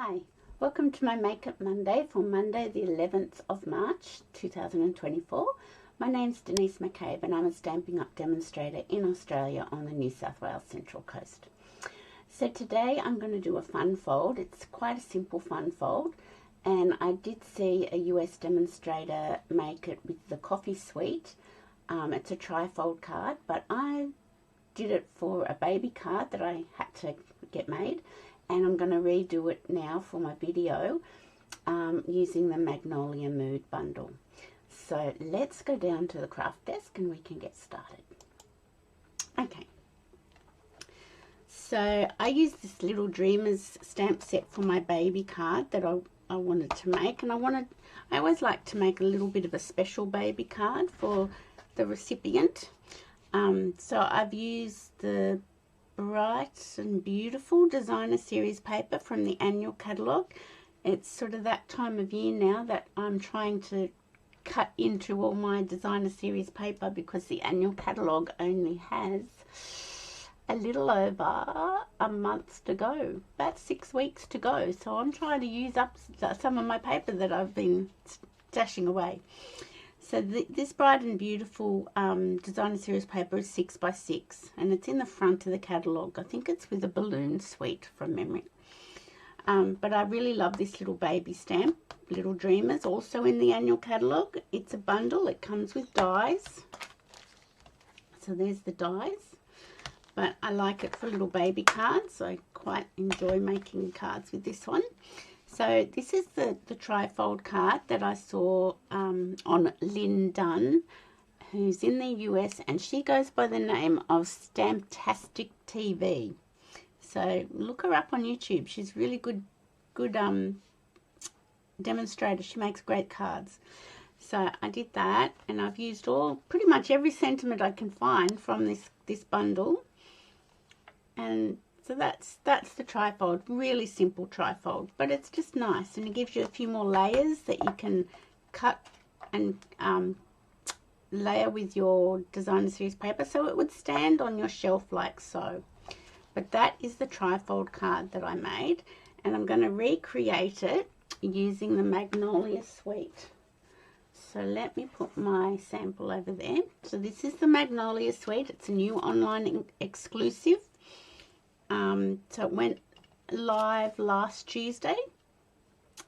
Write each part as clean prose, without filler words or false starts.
Hi, welcome to my Makeup Monday for Monday the 11th of March 2024. My name's Denise McCabe and I'm a Stampin' Up demonstrator in Australia on the New South Wales Central Coast. So today I'm going to do a fun fold. It's quite a simple fun fold, and I did see a US demonstrator make it with the coffee suite. It's a tri-fold card, but I did it for a baby card that I had to get made, and I'm going to redo it now for my video using the Magnolia Mood bundle. So let's go down to the craft desk and we can get started. Okay, so I used this little Dreamers stamp set for my baby card that I wanted to make, and I always like to make a little bit of a special baby card for the recipient. So I've used the Bright and Beautiful designer series paper from the annual catalogue. It's sort of that time of year now that I'm trying to cut into all my designer series paper, because the annual catalogue only has a little over a month to go, about 6 weeks to go. So I'm trying to use up some of my paper that I've been stashing away. So this Bright and Beautiful designer series paper is 6 by 6, and it's in the front of the catalogue. I think it's with a balloon suite from memory. But I really love this little baby stamp, Little Dreamers, also in the annual catalogue. It's a bundle. It comes with dies. So there's the dies. But I like it for little baby cards. I quite enjoy making cards with this one. So this is the tri-fold card that I saw on Lynn Dunn, who's in the US, and she goes by the name of Stamptastic TV. So look her up on YouTube. She's really good demonstrator. She makes great cards. So I did that, and I've used pretty much every sentiment I can find from this bundle. And so that's the tri-fold, really simple tri-fold, but it's just nice, and it gives you a few more layers that you can cut and layer with your designer series paper, so it would stand on your shelf like so. But that is the tri-fold card that I made, and I'm going to recreate it using the Magnolia suite. So let me put my sample over there. So this is the Magnolia suite. It's a new online exclusive. So it went live last Tuesday.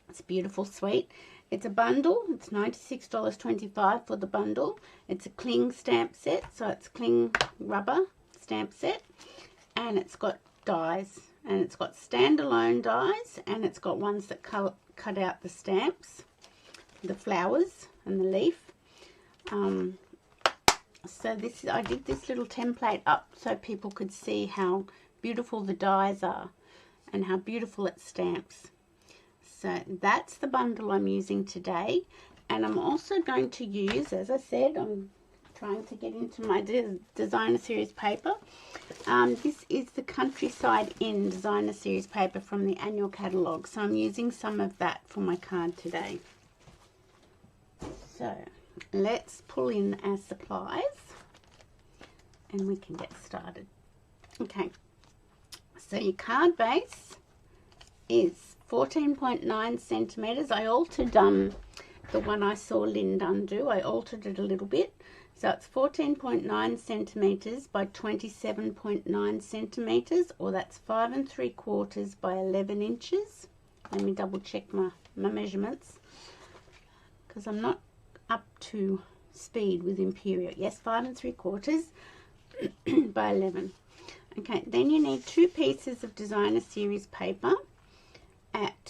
It's a beautiful suite. It's a bundle. It's $96.25 for the bundle. It's a cling stamp set, so it's cling rubber stamp set, and it's got dies, and it's got standalone dies, and it's got ones that cut out the stamps, the flowers and the leaf. So I did this little template up so people could see how beautiful the dies are and how beautiful it stamps. So that's the bundle I'm using today, and I'm also going to use, as I said, I'm trying to get into my designer series paper. This is the Countryside Inn designer series paper from the annual catalogue, so I'm using some of that for my card today. So let's pull in our supplies and we can get started. Okay, so your card base is 14.9 centimeters. I altered the one I saw Lynn Dunn do. I altered it a little bit. So it's 14.9 centimeters by 27.9 centimeters, or that's 5 3/4 by 11 inches. Let me double check my measurements, because I'm not up to speed with Imperial. Yes, 5 3/4 by 11. Okay, then you need 2 pieces of designer series paper at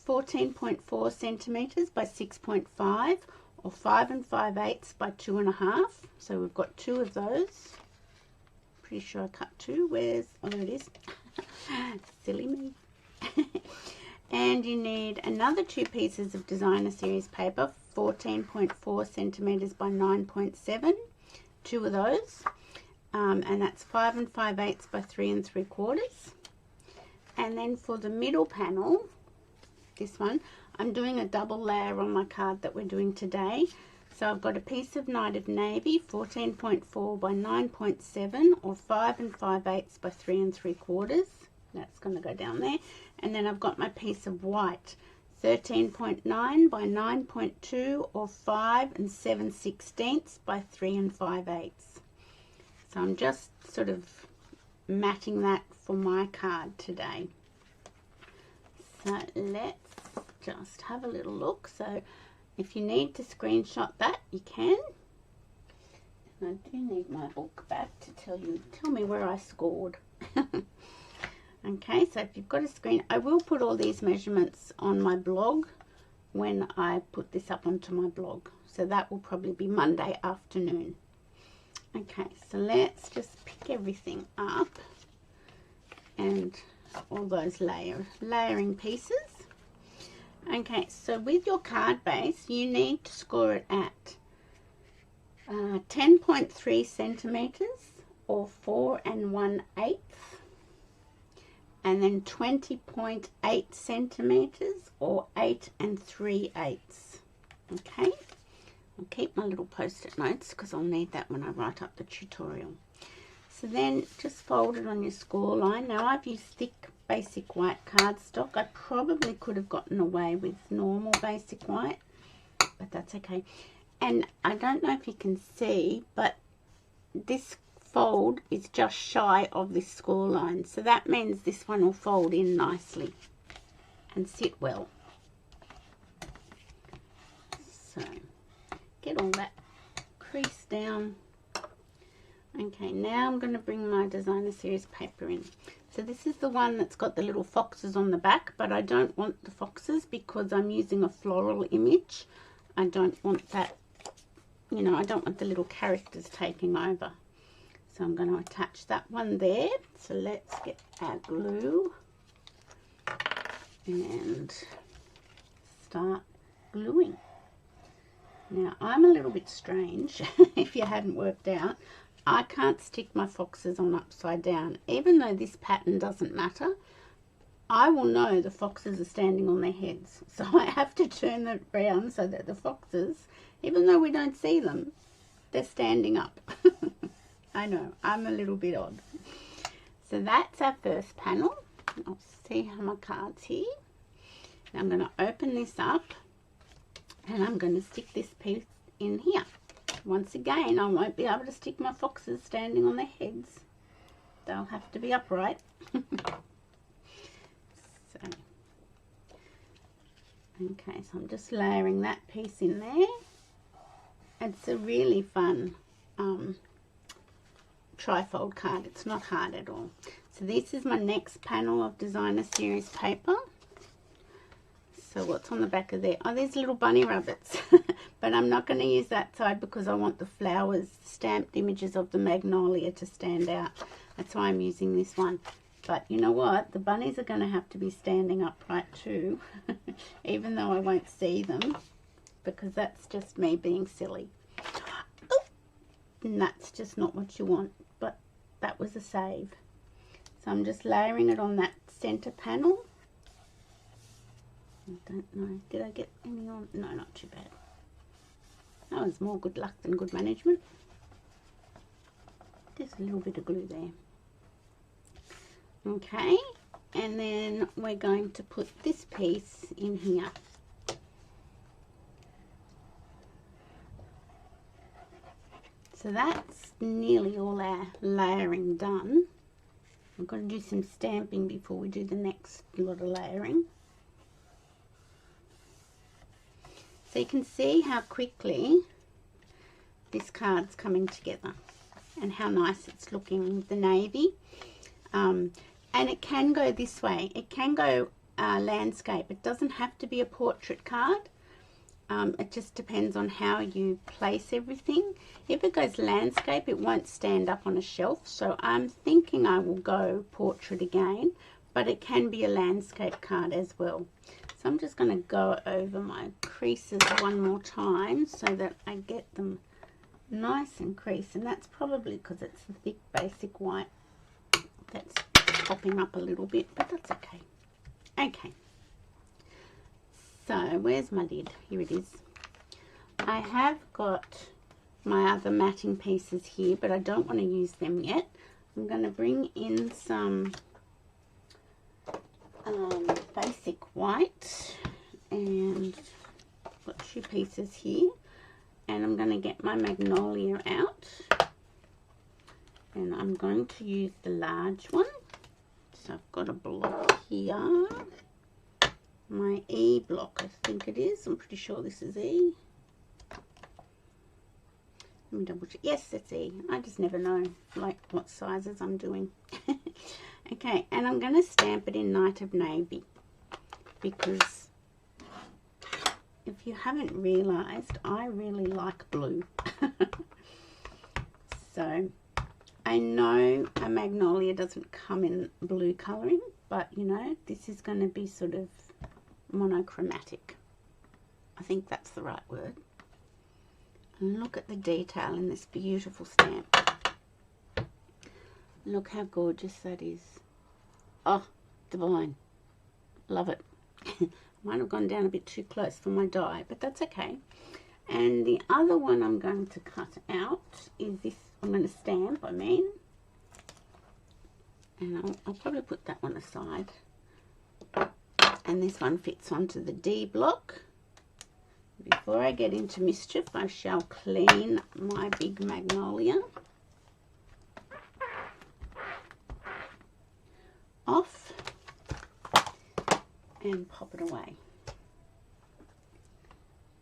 14.4 centimeters by 6.5, or 5 5/8 by 2.5. So we've got 2 of those. Pretty sure I cut 2. Oh, there it is. Silly me. And you need another 2 pieces of designer series paper, 14.4 centimeters by 9.7. 2 of those. And that's 5 5/8 by 3 3/4. And then for the middle panel, this one, I'm doing a double layer on my card that we're doing today. So I've got a piece of Night of Navy, 14.4 by 9.7, or 5 5/8 by 3 3/4. That's going to go down there. And then I've got my piece of white, 13.9 by 9.2, or 5 7/16 by 3 5/8. So I'm just sort of matting that for my card today. So let's just have a little look. So if you need to screenshot that, you can. And I do need my book back to tell me where I scored. Okay, so if you've got a screen, I will put all these measurements on my blog when I put this up onto my blog. So that will probably be Monday afternoon. Okay, so let's just pick everything up and all those layering pieces. Okay, so with your card base, you need to score it at 10.3 centimeters, or 4 1/8, and then 20.8 centimeters, or 8 3/8. Okay, I'll keep my little post-it notes because I'll need that when I write up the tutorial. So then just fold it on your score line. Now I've used thick basic white cardstock. I probably could have gotten away with normal basic white, but that's okay. And I don't know if you can see, but this fold is just shy of this score line. So that means this one will fold in nicely and sit well. So get all that crease down. Okay, now I'm going to bring my designer series paper in. So this is the one that's got the little foxes on the back, but I don't want the foxes because I'm using a floral image. I don't want that, you know, I don't want the little characters taking over. So I'm going to attach that one there. So let's get our glue and start gluing. Now I'm a little bit strange, if you hadn't worked out. I can't stick my foxes on upside down. Even though this pattern doesn't matter, I will know the foxes are standing on their heads. So I have to turn it around so that the foxes, even though we don't see them, they're standing up. I know, I'm a little bit odd. So that's our first panel. I'll see how my card's here. Now I'm going to open this up and I'm going to stick this piece in here. Once again, I won't be able to stick my foxes standing on their heads. They'll have to be upright. So, okay, so I'm just layering that piece in there. It's a really fun trifold card. It's not hard at all. So this is my next panel of designer series paper. So what's on the back of there? Oh, there's little bunny rabbits. But I'm not going to use that side because I want the flowers, stamped images of the magnolia to stand out. That's why I'm using this one. But you know what? The bunnies are going to have to be standing upright too. Even though I won't see them. Because that's just me being silly. Oh, and that's just not what you want. But that was a save. So I'm just layering it on that center panel. I don't know. Did I get any on? No, not too bad. That was more good luck than good management. Just a little bit of glue there. Okay, and then we're going to put this piece in here. So that's nearly all our layering done. I've got to do some stamping before we do the next lot of layering. So you can see how quickly this card's coming together and how nice it's looking with the navy. And it can go this way. It can go landscape. It doesn't have to be a portrait card. It just depends on how you place everything. If it goes landscape, it won't stand up on a shelf. So I'm thinking I will go portrait again, but it can be a landscape card as well. So I'm just going to go over my creases one more time so that I get them nice and creased. And that's probably because it's the thick basic white that's popping up a little bit, but that's okay. Okay. So where's my lid? Here it is. I have got my other matting pieces here, but I don't want to use them yet. I'm going to bring in some basic white, and got 2 pieces here, and I'm going to get my Magnolia out, and I'm going to use the large one. So I've got a block here, my E block I think it is, I'm pretty sure this is E. Let me double check. Yes, it's E. I just never know like what sizes I'm doing. Okay, and I'm going to stamp it in Night of Navy, because if you haven't realised, I really like blue. So I know a Magnolia doesn't come in blue colouring, but you know, this is going to be sort of monochromatic. I think that's the right word. And look at the detail in this beautiful stamp. Look how gorgeous that is. Oh, divine. Love it. Might have gone down a bit too close for my die, but that's okay. And the other one I'm going to cut out is this. I'm going to stamp, I mean. And I'll probably put that one aside. And this one fits onto the D block. Before I get into mischief, I shall clean my big Magnolia off and pop it away.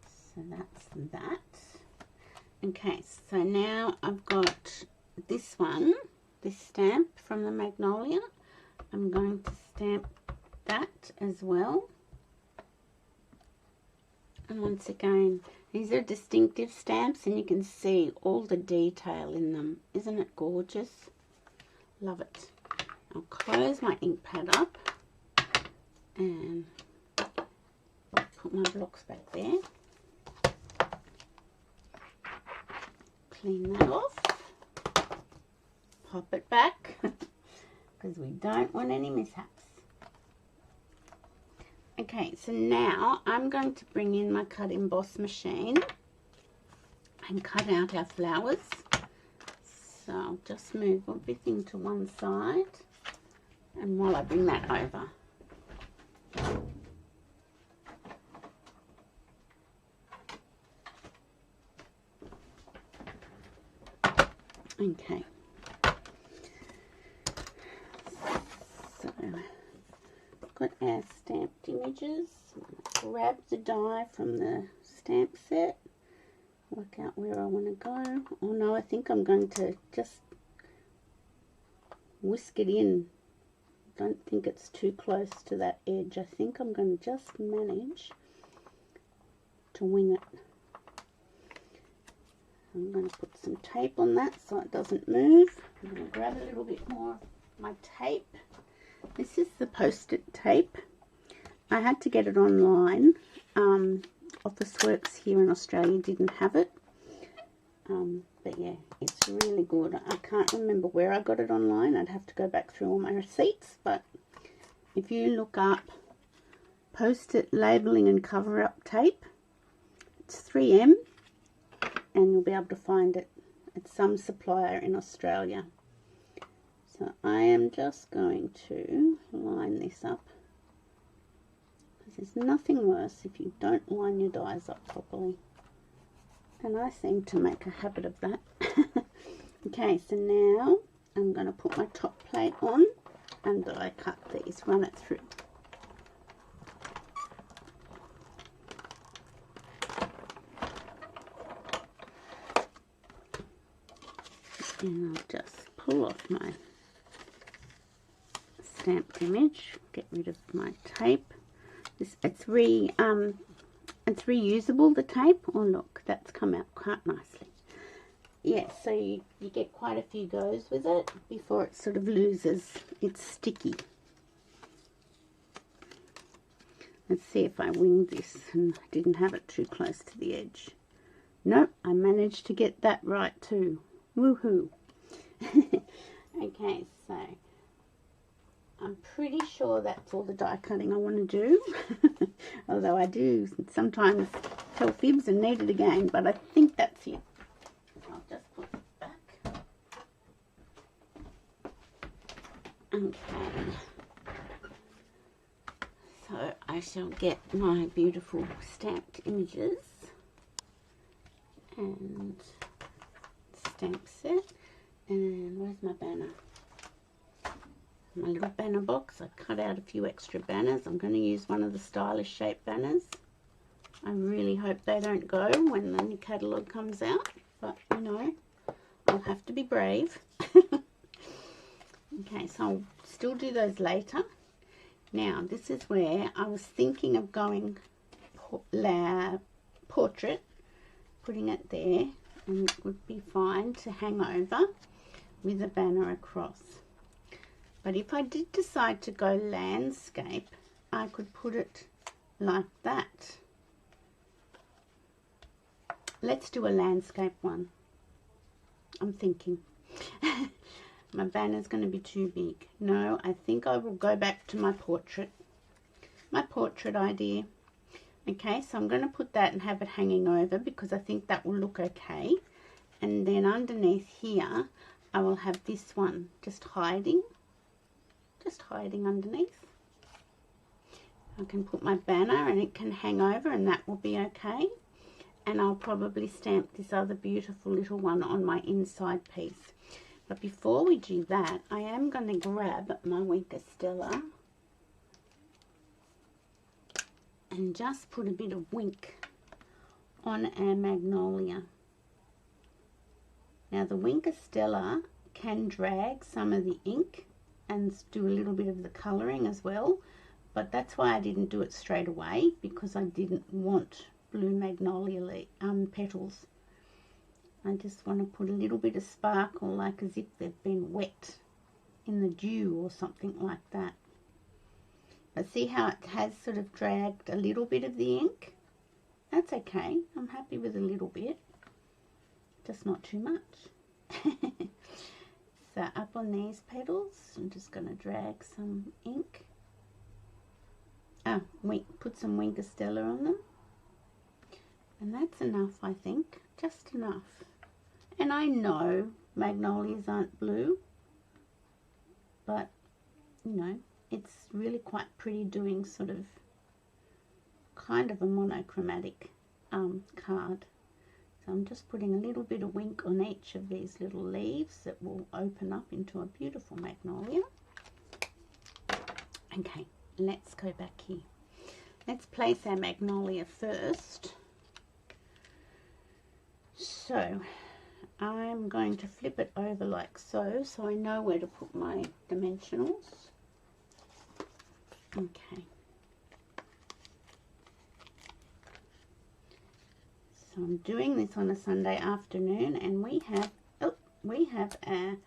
So that's that. Okay, so now I've got this one, this stamp from the Magnolia. I'm going to stamp that as well. And once again, these are distinctive stamps, and you can see all the detail in them. Isn't it gorgeous? Love it. I'll close my ink pad up and put my blocks back there. Clean that off. Pop it back because we don't want any mishaps. Okay, so now I'm going to bring in my cut emboss machine and cut out our flowers. So I'll just move everything to one side, and while I bring that over, okay, so got our stamped images. Grab the die from the stamp set, work out where I want to go. Oh no, I think I'm going to just whisk it in. Don't think it's too close to that edge. I think I'm going to just manage to wing it. I'm going to put some tape on that so it doesn't move. I'm going to grab a little bit more of my tape. This is the post-it tape. I had to get it online. Officeworks here in Australia didn't have it. But yeah, it's really good. I can't remember where I got it online. I'd have to go back through all my receipts. But if you look up post-it labelling and cover-up tape, it's 3M. And you'll be able to find it at some supplier in Australia. So I am just going to line this up, because there's nothing worse if you don't line your dies up properly, and I seem to make a habit of that. Okay, so now I'm going to put my top plate on and die cut these, run it through. And I'll just pull off my stamped image, get rid of my tape. It's reusable, the tape. Oh look, that's come out quite nicely. Yeah, so you get quite a few goes with it before it sort of loses its sticky. Let's see if I winged this and didn't have it too close to the edge. Nope, I managed to get that right too. Woohoo! Okay, so I'm pretty sure that's all the die cutting I want to do. Although I do sometimes tell fibs and need it again, but I think that's it. I'll just put it back. Okay. I shall get my beautiful stamped images and stamp set. And where's my banner? My little banner box. I cut out a few extra banners. I'm going to use one of the stylish shaped banners. I really hope they don't go when the new catalogue comes out, but you know, I'll have to be brave. Okay, so I'll still do those later. Now, this is where I was thinking of going portrait, putting it there, and it would be fine to hang over with a banner across. But if I did decide to go landscape, I could put it like that. Let's do a landscape one. I'm thinking. My banner's going to be too big. No, I think I will go back to my portrait idea. Okay, so I'm going to put that and have it hanging over because I think that will look okay. And then underneath here, I will have this one just hiding underneath. I can put my banner and it can hang over and that will be okay. And I'll probably stamp this other beautiful little one on my inside piece. But before we do that, I am going to grab my Winker Stella and just put a bit of wink on our Magnolia. Now the Winker Stella can drag some of the ink and do a little bit of the colouring as well, but that's why I didn't do it straight away, because I didn't want blue magnolia petals. I just want to put a little bit of sparkle, like as if they've been wet in the dew or something like that. But see how it has sort of dragged a little bit of the ink? That's okay. I'm happy with a little bit, just not too much. So up on these petals, I'm just going to drag some ink. Put some Winker Stella on them. And that's enough, I think. Just enough. And I know magnolias aren't blue, but, you know, it's really quite pretty doing sort of kind of a monochromatic card. So I'm just putting a little bit of wink on each of these little leaves that will open up into a beautiful magnolia. Okay, let's go back here. Let's place our magnolia first. So I'm going to flip it over like so I know where to put my dimensionals. Okay. So I'm doing this on a Sunday afternoon, and we have our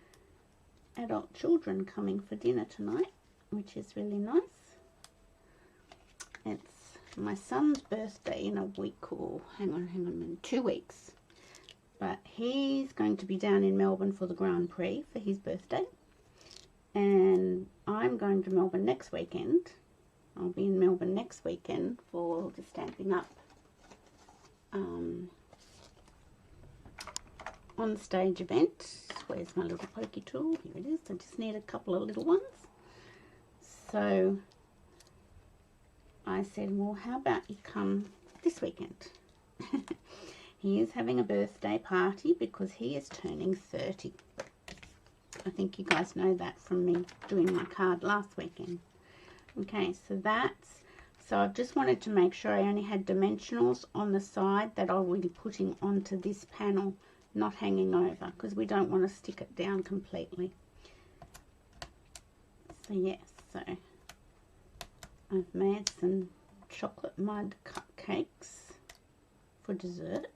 adult children coming for dinner tonight, which is really nice. It's my son's birthday in a week, or hang on, in 2 weeks. But he's going to be down in Melbourne for the Grand Prix for his birthday. And I'm going to Melbourne next weekend. I'll be in Melbourne next weekend for the Stamping Up on stage event. Where's my little pokey tool? Here it is. I just need a couple of little ones. So I said, well, how about you come this weekend? He is having a birthday party because he is turning 30. I think you guys know that from me doing my card last weekend. Okay, so I've just wanted to make sure I only had dimensionals on the side that I will be putting onto this panel, not hanging over, because we don't want to stick it down completely. So yes, so I've made some chocolate mud cupcakes for dessert.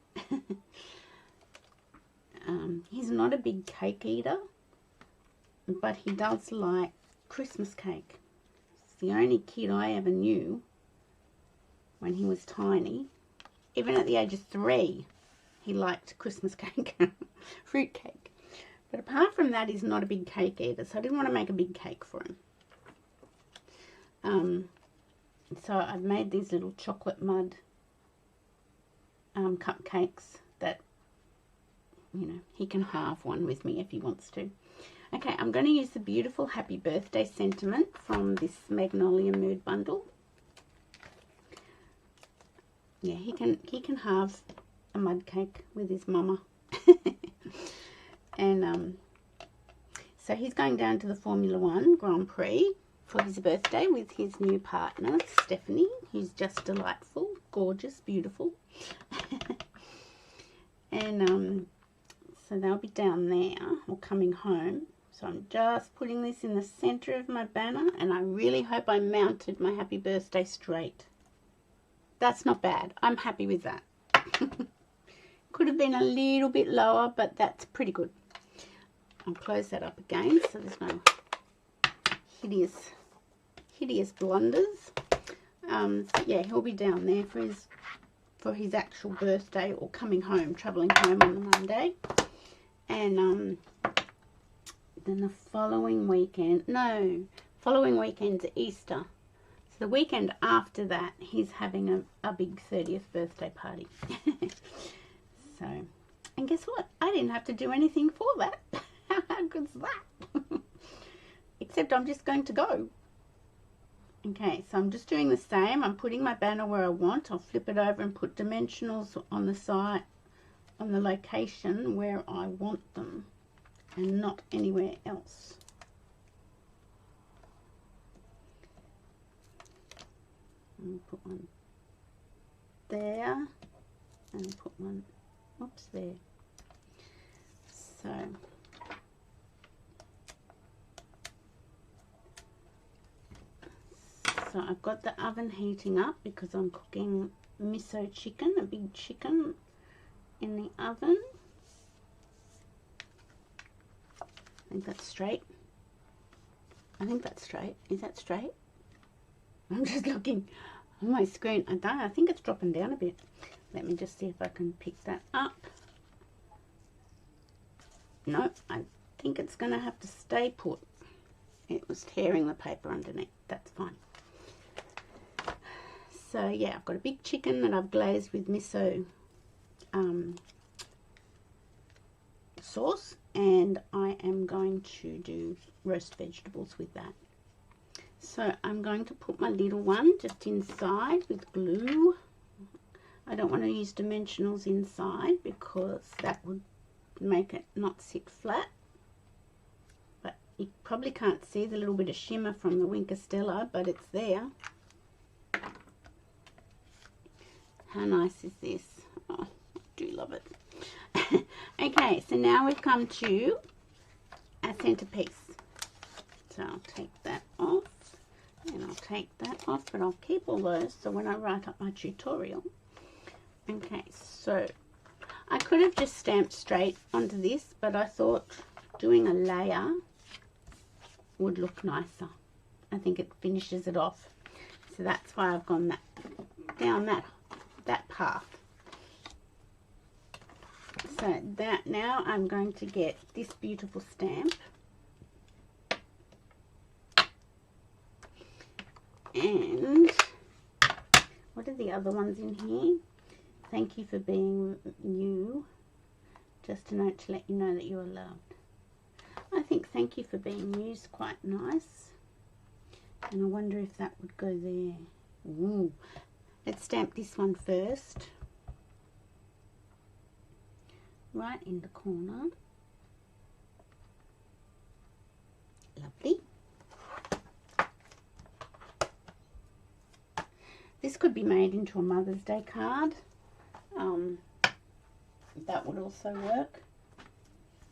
He's not a big cake eater, but he does like Christmas cake. It's the only kid I ever knew when he was tiny. Even at the age of 3, he liked Christmas cake, fruit cake. But apart from that, he's not a big cake eater, so I didn't want to make a big cake for him. So I've made these little chocolate mud cupcakes that, you know, he can halve one with me if he wants to. Okay, I'm going to use the beautiful Happy Birthday sentiment from this Magnolia Mood bundle. Yeah, he can have a mud cake with his mama. And so he's going down to the Formula One Grand Prix for his birthday with his new partner, Stephanie, who's just delightful, gorgeous, beautiful. And so they'll be down there or coming home. So I'm just putting this in the center of my banner, and I really hope I mounted my happy birthday straight. That's not bad. I'm happy with that. Could have been a little bit lower, but that's pretty good. I'll close that up again so there's no hideous blunders. So yeah, he'll be down there for his actual birthday, or coming home, travelling home on the Monday. And then the following weekend's Easter. So the weekend after that, he's having a big 30th birthday party. So, and guess what? I didn't have to do anything for that. How good's that? Except I'm just going to go. Okay, so I'm just doing the same. I'm putting my banner where I want. I'll flip it over and put dimensionals on the side, on the location where I want them, and not anywhere else. And put one there, and put one, oops, there. So I've got the oven heating up because I'm cooking miso chicken, a big chicken in the oven. I think that's straight. I think that's straight. Is that straight? I'm just looking on my screen. I think it's dropping down a bit. Let me just see if I can pick that up. No, I think it's going to have to stay put. It was tearing the paper underneath. That's fine. So yeah, I've got a big chicken that I've glazed with miso sauce, and I am going to do roast vegetables with that. So I'm going to put my little one just inside with glue. I don't want to use dimensionals inside because that would make it not sit flat. But you probably can't see the little bit of shimmer from the Wink of Stella, but it's there. How nice is this? Oh, I do love it. Okay, so now we've come to our centerpiece. So I'll take that off, and I'll take that off, but I'll keep all those so when I write up my tutorial. Okay, so I could have just stamped straight onto this, but I thought doing a layer would look nicer. I think it finishes it off. So that's why I've gone down that path. So that now I'm going to get this beautiful stamp. And what are the other ones in here? Thank you for being you. Just a note to let you know that you are loved. I think thank you for being you is quite nice. And I wonder if that would go there. Ooh. Let's stamp this one first. Right in the corner. Lovely. This could be made into a Mother's Day card. That would also work.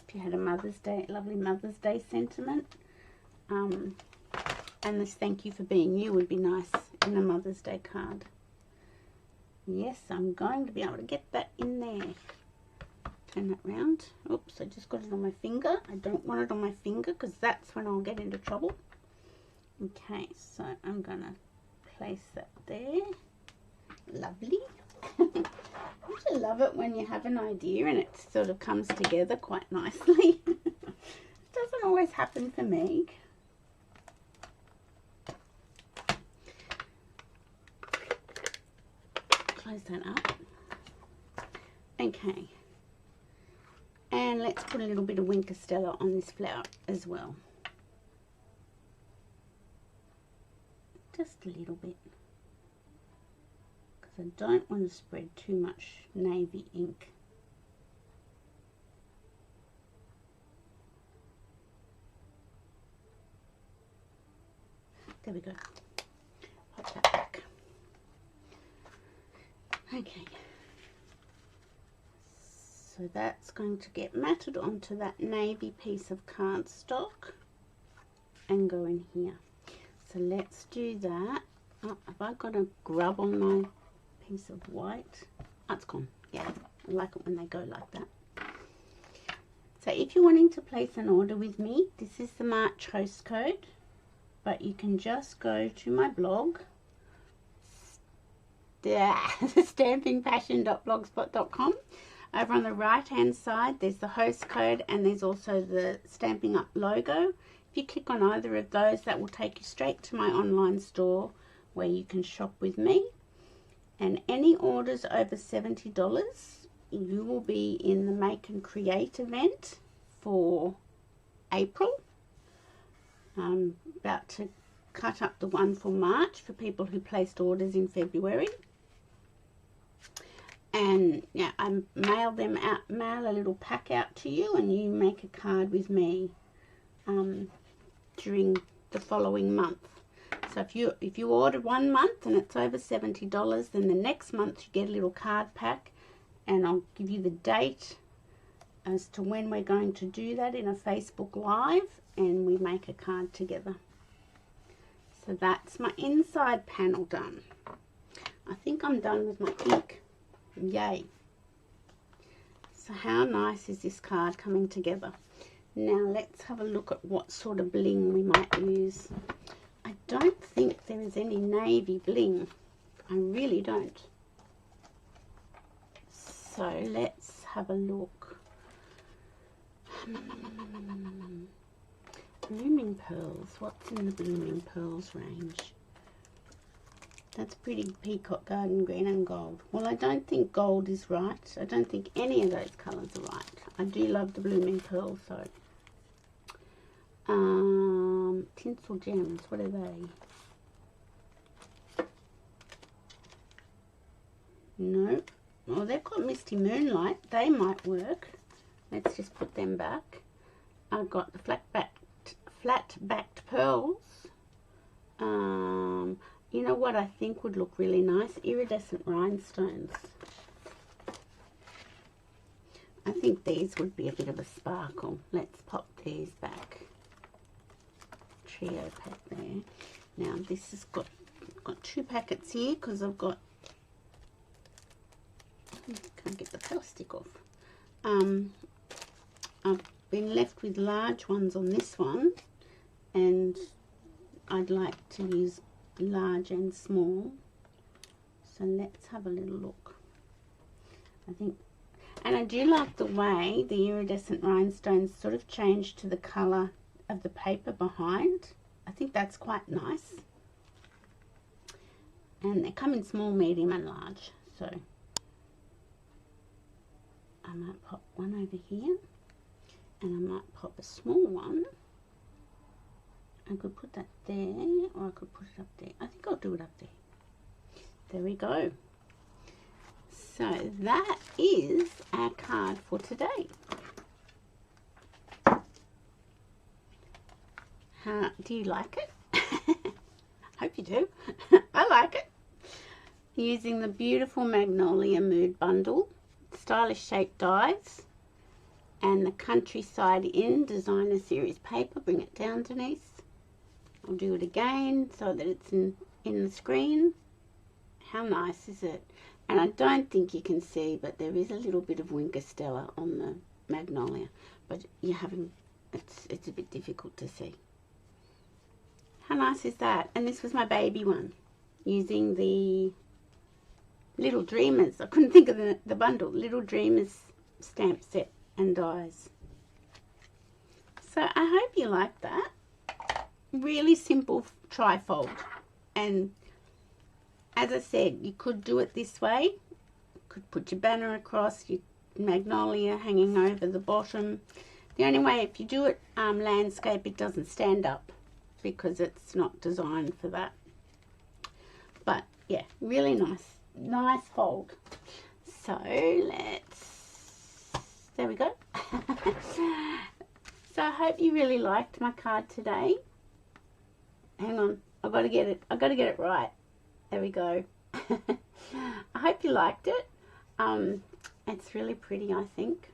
If you had a Mother's Day, lovely Mother's Day sentiment. And this thank you for being you would be nice in a Mother's Day card. Yes, I'm going to be able to get that in there. Turn that round. Oops, I just got it on my finger. I don't want it on my finger because that's when I'll get into trouble. Okay, so I'm going to place that there. Lovely. Don't you love it when you have an idea and it sort of comes together quite nicely? It doesn't always happen for me. Close that up. Okay. And let's put a little bit of Wink of Stella on this flower as well. Just a little bit. Because So I don't want to spread too much navy ink. There we go. Pop that back. Okay. So that's going to get matted onto that navy piece of cardstock and go in here. So let's do that. Oh, have I got a grub on my piece of white? Oh, it's gone. Yeah, I like it when they go like that. So if you're wanting to place an order with me, this is the March host code, but you can just go to my blog, stampingpassion.blogspot.com. Over on the right hand side there's the host code, and there's also the Stamping Up logo. If you click on either of those, that will take you straight to my online store where you can shop with me. And any orders over $70, you will be in the Make and Create event for April. I'm about to cut up the one for March for people who placed orders in February. And yeah, I mail them out, mail a little pack out to you, and you make a card with me during the following month. So if you order 1 month and it's over $70, then the next month you get a little card pack, and I'll give you the date as to when we're going to do that in a Facebook Live, and we make a card together. So that's my inside panel done. I think I'm done with my ink. Yay. So how nice is this card coming together? Now let's have a look at what sort of bling we might use. I don't think there is any navy bling. I really don't. So let's have a look. Blooming Pearls. What's in the Blooming Pearls range? That's pretty peacock garden green and gold. Well, I don't think gold is right. I don't think any of those colours are right. I do love the Blooming Pearls though. Tinsel Gems, what are they? Nope. Oh, they've got Misty Moonlight. They might work. Let's just put them back. I've got the flat-backed pearls. You know what I think would look really nice? Iridescent Rhinestones. I think these would be a bit of a sparkle. Let's pop these back. Trio pack there. Now this has got 2 packets here because I've got, can't get the plastic off. I've been left with large ones on this one, and I'd like to use large and small. So let's have a little look. I think, and I do like the way the iridescent rhinestones sort of change to the colour of the paper behind. I think that's quite nice. And they come in small, medium and large. So I might pop one over here, and I might pop a small one. I could put that there, or I could put it up there. I think I'll do it up there. There we go. So that is our card for today. Do you like it? Hope you do. I like it. Using the beautiful Magnolia Mood bundle, stylish shaped dies, and the Countryside Inn designer series paper. Bring it down, Denise. I'll do it again so that it's in the screen. How nice is it? And I don't think you can see, but there is a little bit of Winker Stella on the Magnolia, but it's a bit difficult to see. How nice is that? And this was my baby one, using the Little Dreamers. I couldn't think of the bundle. Little Dreamers stamp set and dies. So I hope you like that. Really simple trifold. And as I said, you could do it this way. You could put your banner across, your magnolia hanging over the bottom. The only way, if you do it landscape, it doesn't stand up because it's not designed for that. But yeah, really nice. nice fold. So there we go. So I hope you really liked my card today. Hang on, I've got to get it right. There we go. I hope you liked it. It's really pretty, I think.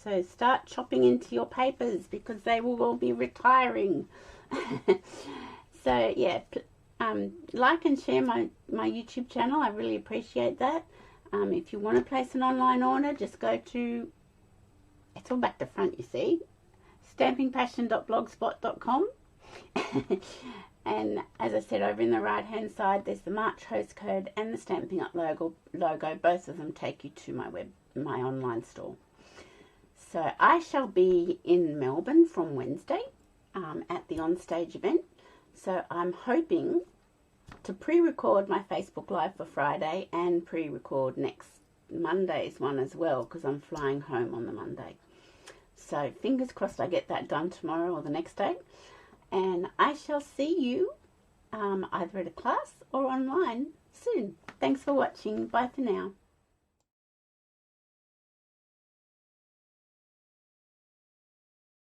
So start chopping into your papers because they will all be retiring. So yeah, like and share my YouTube channel. I really appreciate that. If you want to place an online order, just go to, it's all back to front, you see, stampingpassion.blogspot.com. And as I said, over in the right hand side there's the March host code and the Stampin' Up logo. Both of them take you to my online store. So I shall be in Melbourne from Wednesday at the Onstage event. So I'm hoping to pre-record my Facebook Live for Friday and pre-record next Monday's one as well, because I'm flying home on the Monday. So fingers crossed I get that done tomorrow or the next day. And I shall see you either at a class or online soon. Thanks for watching. Bye for now.